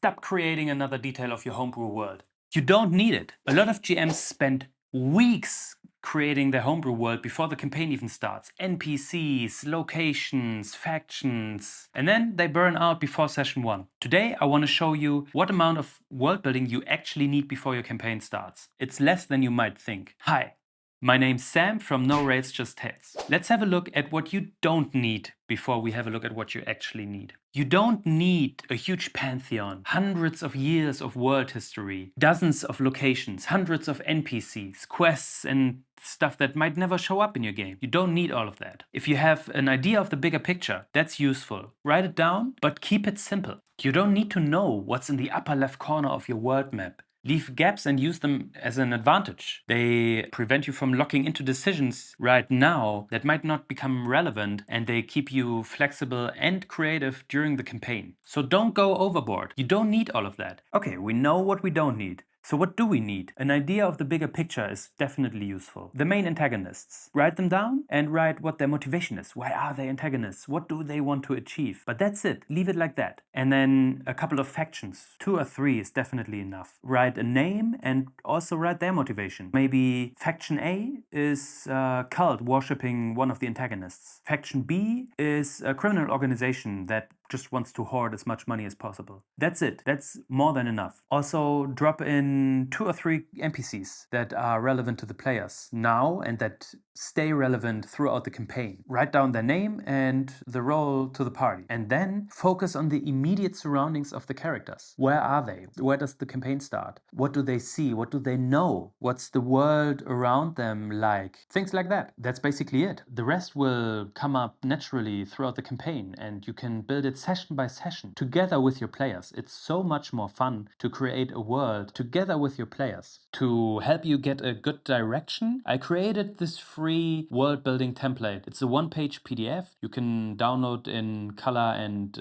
stop creating another detail of your homebrew world. You don't need it. A lot of GMs spend weeks creating their homebrew world before the campaign even starts. NPCs, locations, factions, and then they burn out before session 1. Today I want to show you what amount of world building you actually need before your campaign starts. It's less than you might think. Hi, my name's Sam from No Rails Just Tales. Let's have a look at what you don't need before we have a look at what you actually need. You don't need a huge pantheon, hundreds of years of world history, dozens of locations, hundreds of NPCs, quests and stuff that might never show up in your game. You don't need all of that. If you have an idea of the bigger picture, that's useful. Write it down, but keep it simple. You don't need to know what's in the upper left corner of your world map. Leave gaps and use them as an advantage. They prevent you from locking into decisions right now that might not become relevant, and they keep you flexible and creative during the campaign. So don't go overboard. You don't need all of that. Okay, we know what we don't need. So what do we need? An idea of the bigger picture is definitely useful. The main antagonists. Write them down and write what their motivation is. Why are they antagonists? What do they want to achieve? But that's it. Leave it like that. And then a couple of factions. 2 or 3 is definitely enough. Write a name and also write their motivation. Maybe faction A is a cult worshipping one of the antagonists. Faction B is a criminal organization that just wants to hoard as much money as possible. That's it. That's more than enough. Also drop in 2 or 3 NPCs that are relevant to the players now and that stay relevant throughout the campaign. Write down their name and the role to the party. And then focus on the immediate surroundings of the characters. Where are they? Where does the campaign start? What do they see? What do they know? What's the world around them like? Things like that. That's basically it. The rest will come up naturally throughout the campaign, and you can build it session by session together with your players. It's so much more fun to create a world together with your players. To help you get a good direction, I created this free world building template. It's a 1-page PDF. You can download in color and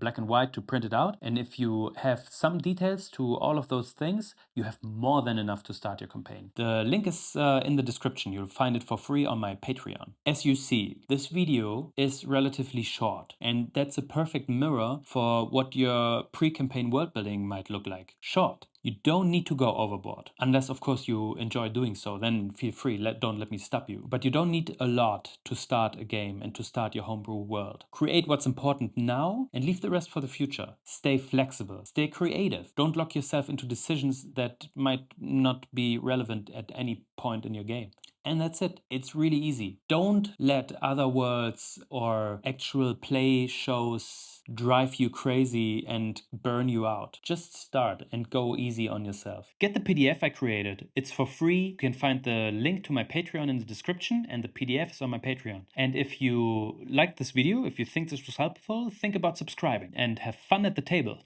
black and white to print it out. And if you have some details to all of those things, you have more than enough to start your campaign. The link is in the description. You'll find it for free on my Patreon. As you see, this video is relatively short, and that's a perfect mirror for what your pre-campaign world building might look like. Short. You don't need to go overboard. Unless, of course, you enjoy doing so, then feel free, don't let me stop you. But you don't need a lot to start a game and to start your homebrew world. Create what's important now and leave the rest for the future. Stay flexible. Stay creative. Don't lock yourself into decisions that might not be relevant at any point in your game. And that's it. It's really easy. Don't let other worlds or actual play shows drive you crazy and burn you out. Just start and go easy on yourself. Get the PDF I created. It's for free. You can find the link to my Patreon in the description, and the PDF is on my Patreon. And if you liked this video, if you think this was helpful, think about subscribing and have fun at the table.